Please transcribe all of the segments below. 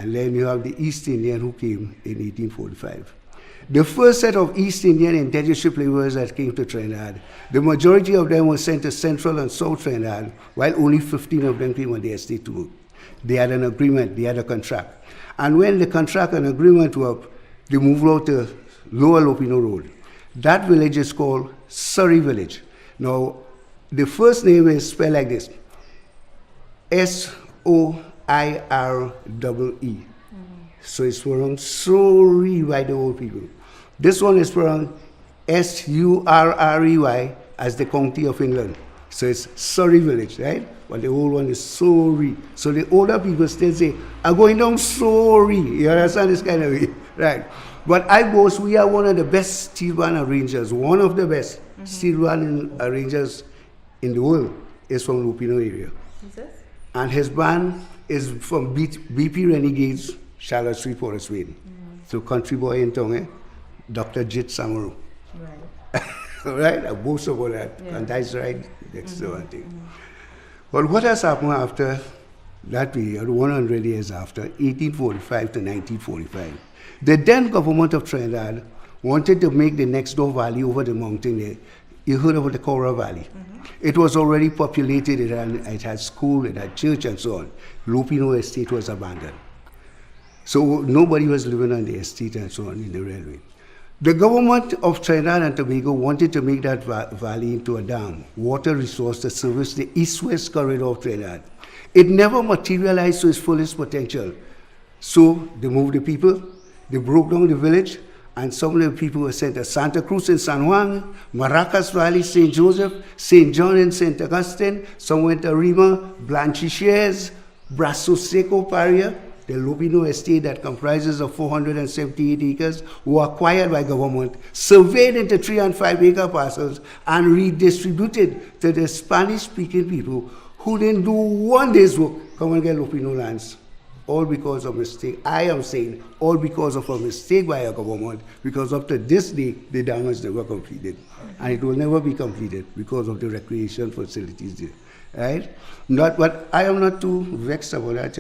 And then you have the East Indian who came in 1845. The first set of East Indian indentureship laborers that came to Trinidad, the majority of them were sent to Central and South Trinidad, while only 15 of them came on the estate to work. They had an agreement, they had a contract. And when the contract and agreement were up, they moved out to Lower Lupino Road. That village is called Surrey Village. Now, the first name is spelled like this, S-O-I-R-E-E. So it's pronounced Surrey by the old people. This one is pronounced S-U-R-R-E-Y as the county of England. So it's Surrey Village, right? But the old one is Surrey. So the older people still say, I'm going down Surrey. You understand this kind of way? Right. But I boast we are one of the best steel band arrangers, one of the best steel band arrangers in the world is from Lupino area. Is this? And his band is from BP Renegades, Charlotte Street, Port of Spain. So country boy in Tongue, Dr. Jit Samaru. Right. Right? I boast about that. Yeah. And that's right. That's the one thing. But what has happened after that period, 100 years after, 1845 to 1945? The then government of Trinidad wanted to make the next door valley over the mountain there. You heard about the Cora Valley. It was already populated, it had school, it had church and so on. Lupino estate was abandoned. So nobody was living on the estate and so on in the railway. The government of Trinidad and Tobago wanted to make that valley into a dam, water resource to service the east-west corridor of Trinidad. It never materialized to its fullest potential. So they moved the people, they broke down the village, and some of the people were sent to Santa Cruz in San Juan, Maracas Valley, St. Joseph, St. John and St. Augustine. Some went to Rima, Blanchisseries, Brasso Seco, Paria, the Lupino estate that comprises of 478 acres, were acquired by government, surveyed into 3 and 5 acre parcels, and redistributed to the Spanish-speaking people who didn't do one day's work, come and get Lupino lands. All because of mistake. I am saying all because of a mistake by a government, because up to this day, the dam is never completed. And it will never be completed because of the recreation facilities there. Right? But I am not too vexed about that,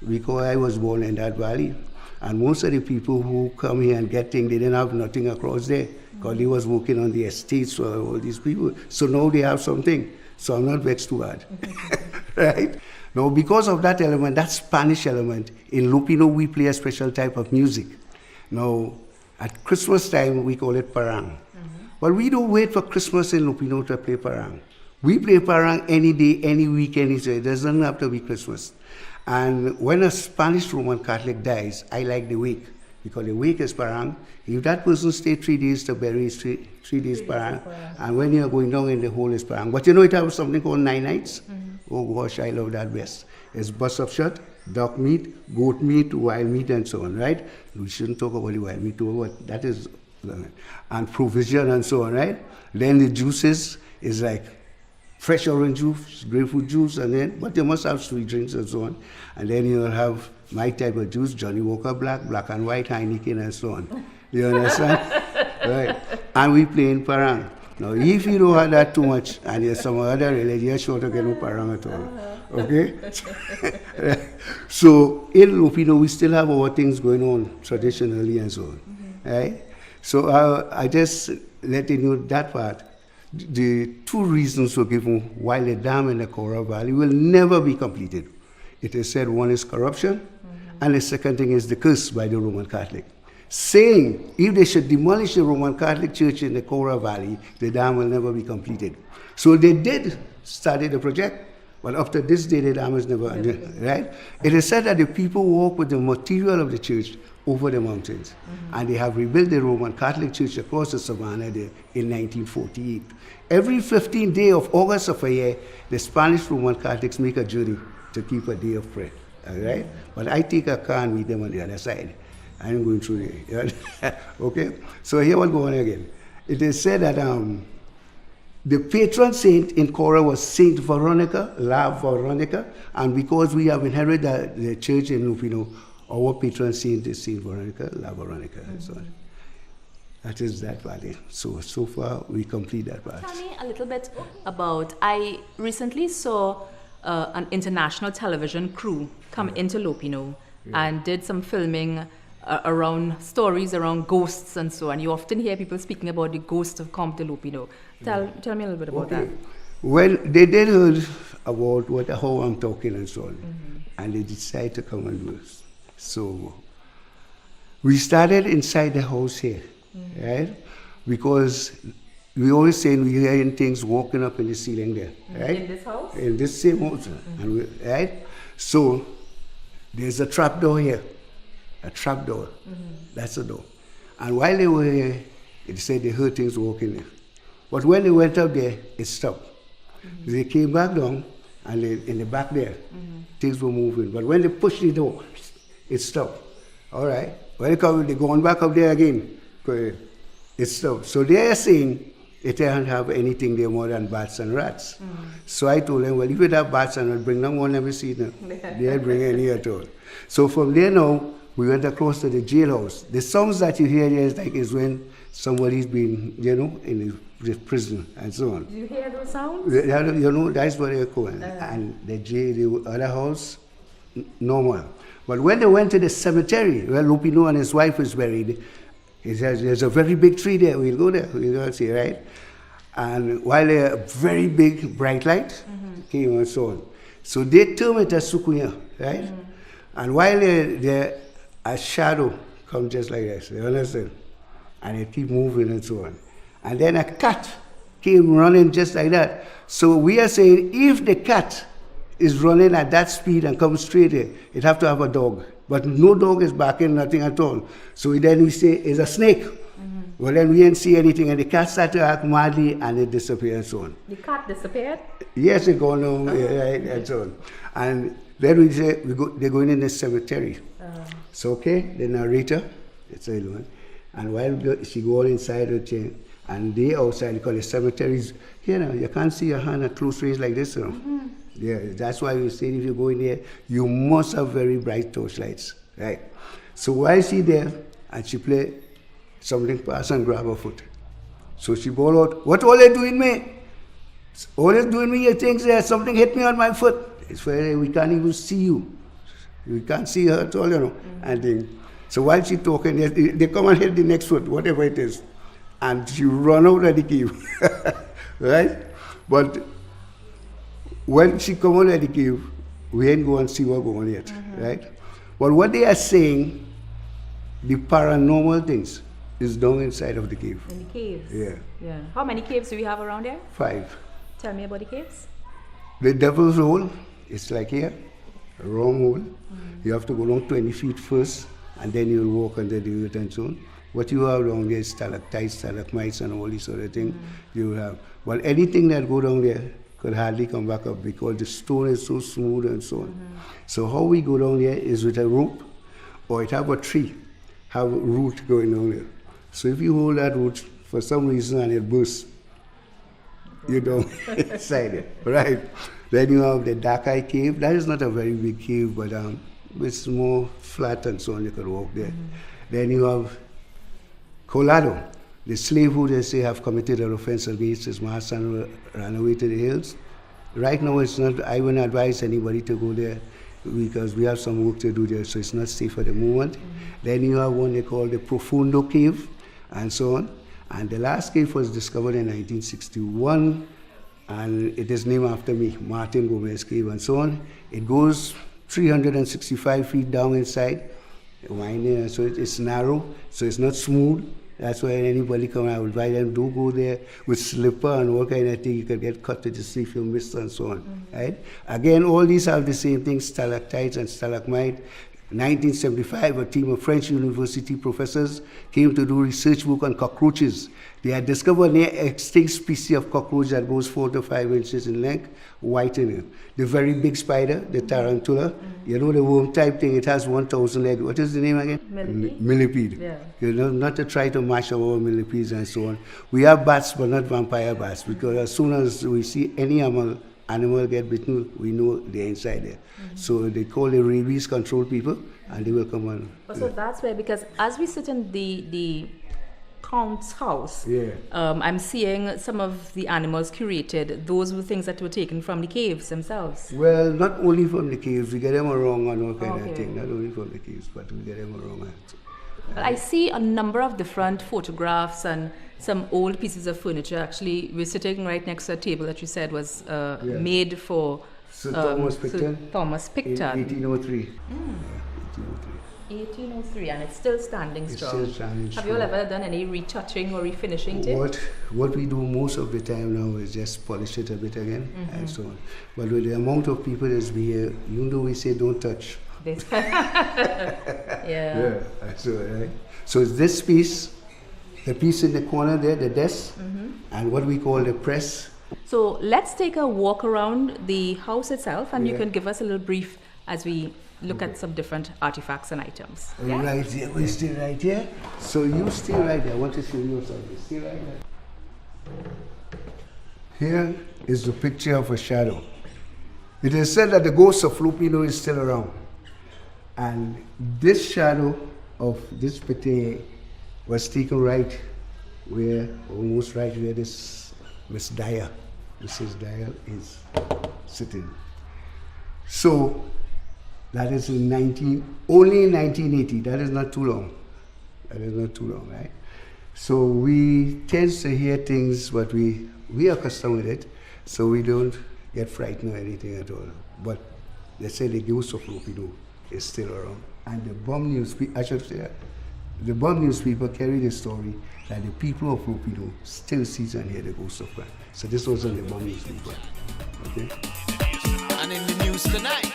because I was born in that valley. And most of the people who come here and get things, they didn't have nothing across there, because they was working on the estates for all these people. So now they have something. So I'm not vexed too hard. Right? Now, because of that element, that Spanish element, in Lupino we play a special type of music. Now, at Christmas time, we call it parang. But we don't wait for Christmas in Lupino to play parang. We play parang any day, any week, any day. It doesn't have to be Christmas. And when a Spanish Roman Catholic dies, I like the wake, because the wake is parang. If that person stay 3 days to bury, 3 days parang, and when you're going down in the hole is parang. But it has something called 9 nights. Oh gosh, I love that best. It's bust of shot, duck meat, goat meat, wild meat, and so on, right? We shouldn't talk about the wild meat, but that is, and provision and so on, right? Then the juices is like fresh orange juice, grapefruit juice, and then, but you must have sweet drinks and so on. And then you'll have my type of juice, Johnny Walker Black, Black and White, Heineken, and so on. You understand? Right. And we play in parang. Now, if you don't have that too much, and there's some other religion, you're sure to get no parang at all. Okay? So, in Lupino, we still have our things going on traditionally and so on. Right? So, I just letting you know that part. The 2 reasons were given why the dam in the Cora Valley will never be completed. It is said one is corruption, and the second thing is the curse by the Roman Catholic, saying if they should demolish the Roman Catholic Church in the Cora Valley, the dam will never be completed. So they did start the project, but up to this day, the dam is never, right? It is said that the people walk with the material of the church over the mountains, and they have rebuilt the Roman Catholic Church across the savannah there in 1948. Every 15th day of August of a year, the Spanish Roman Catholics make a journey to keep a day of prayer, all right? But I take a car and meet them on the other side. I'm going through there. Okay? So here we'll go on again. It is said that the patron saint in Cora was Saint Veronica, La Veronica, and because we have inherited the church in Lupino, our patron saint is Saint Veronica, La Veronica, and so on. That is that valley. So far we complete that part. Tell me a little bit about, I recently saw an international television crew come into Lupino, and did some filming around stories around ghosts and so on. You often hear people speaking about the ghost of Comte de Lupino. Tell me a little bit about that. Well, they did heard about how I'm talking and so on, and they decided to come and do this. So we started inside the house here, right? Because we always saying we're hearing things walking up in the ceiling there, right? In this house? In this same house, and right? So there's a trap door here, a trap door. That's the door. And while they were here, they said they heard things walking there. But when they went up there, it stopped. They came back down, and in the back there, things were moving. But when they pushed the door, it stopped. All right. When they come, they going back up there again. It stopped. So they are saying it doesn't have anything there more than bats and rats. So I told them, well, if you have bats and rats, bring them one, let me see them. They didn't bring any at all. So from there now, we went across to the jailhouse. The sounds that you hear there is when somebody's been, in the prison and so on. Do you hear those sounds? That's what they're calling. And the other house, normal. But when they went to the cemetery, where Lupino and his wife was buried, there's a very big tree there. We'll go there. We'll go see, right? And while a very big bright light came and so on. So they term it as Sukunya, right? And while a shadow comes just like this, you understand? And it keep moving and so on. And then a cat came running just like that. So we are saying if the cat is running at that speed and comes straight here, it have to have a dog. But no dog is barking, nothing at all. So then we say it's a snake. Well, then we didn't see anything, and the cat started to act madly, and it disappeared and so on. The cat disappeared? Yes, it gone home, right, and so on. And then we say they're going in the cemetery. So okay, the narrator, it's a one, and while she go inside her chair, and they outside because the cemeteries, you can't see your hand at close range like this, Yeah, that's why we say if you go in there, you must have very bright torchlights, right? So while she there, and she play, something pass and grab her foot. So she bawled out, "What all they doing me? All they doing me, you think there's something hit me on my foot." It's where we can't even see you. We can't see her at all, And then, so while she talking, they come and hit the next foot, whatever it is. And she run out of the cave, right? But when she come out of the cave, we ain't go and see what's going on yet, right? But what they are saying, the paranormal things, is down inside of the cave. In the caves? Yeah. How many caves do we have around there? 5. Tell me about the caves. The devil's hole, it's like here, a wrong hole. You have to go down 20 feet first, and then you'll walk under the earth and so on. What you have down there is stalactites, stalagmites, and all these sort of things you have. But anything that go down there could hardly come back up because the stone is so smooth and so on. So how we go down there is with a rope, or it have a tree, have a root going down there. So if you hold that root for some reason and it bursts, you don't inside it, right? Then you have the Dark Eye Cave. That is not a very big cave, but it's more flat and so on. You could walk there. Then you have Colado, the slave who they say have committed an offense against his master and ran away to the hills. Right now, it's not. I wouldn't advise anybody to go there because we have some work to do there, so it's not safe at the moment. Then you have one they call the Profundo Cave, and so on. And the last cave was discovered in 1961, and it is named after me, Martin Gomez Cave, and so on. It goes 365 feet down inside, winding, so it's narrow, so it's not smooth. That's why anybody come, I would advise them, do go there with slipper and all kind of thing. You can get cut to the sea if you miss and so on, right? Again, all these have the same thing, stalactites and stalagmite. 1975, a team of French university professors came to do research work on cockroaches. They had discovered an extinct species of cockroach that goes 4 to 5 inches in length, white in it. The very big spider, the tarantula, the worm type thing, it has 1,000 legs. What is the name again? Millipede. Millipede. Yeah. Not to try to mash our millipedes and so on. We have bats, but not vampire bats, because as soon as we see any animal get bitten, we know they're inside there. So they call the rabies control people, and they will come on. So that's where, because as we sit in the Count's house, Yeah. I'm seeing some of the animals curated. Those were things that were taken from the caves themselves. Well, not only from the caves, we get them around and all kind Okay. of thing. Not only from the caves, but we get them around. Well, I see a number of different photographs and some old pieces of furniture. Actually, we're sitting right next to a table that you said was made for Sir Thomas Picton Thomas in Picton. 1803. Mm. Yeah, 1803. 1803, and it's still standing It's strong. still standing Have you all strong. ever done any retouching or refinishing to it? What we do most of the time now is just polish it a bit again Mm-hmm. and so on. But with the amount of people that's be here, even though we say don't touch. Yeah. So it's this piece, the piece in the corner there, the desk, Mm-hmm. and what we call the press. So let's take a walk around the house itself, and you Yeah. can give us a little brief as we look at some different artifacts and items. Yeah? Right here, we stay right here. So you stay right there. I want to show you something. Stay right there. Here is the picture of a shadow. It is said that the ghost of Lupino is still around. And this shadow of this picture was taken right where, almost right where this Miss Dyer, Mrs. Dyer is sitting. So that is in only in 1980. That is not too long. That is not too long, right? So we tend to hear things, but we are accustomed with it, so we don't get frightened or anything at all. But they say the ghost of Lupino is still around. And the bomb newspaper, I should say that, the bomb newspaper carry the story that the people of Lupino still see and hear the ghost of God. So this was on the bomb newspaper. Okay? And in the news tonight.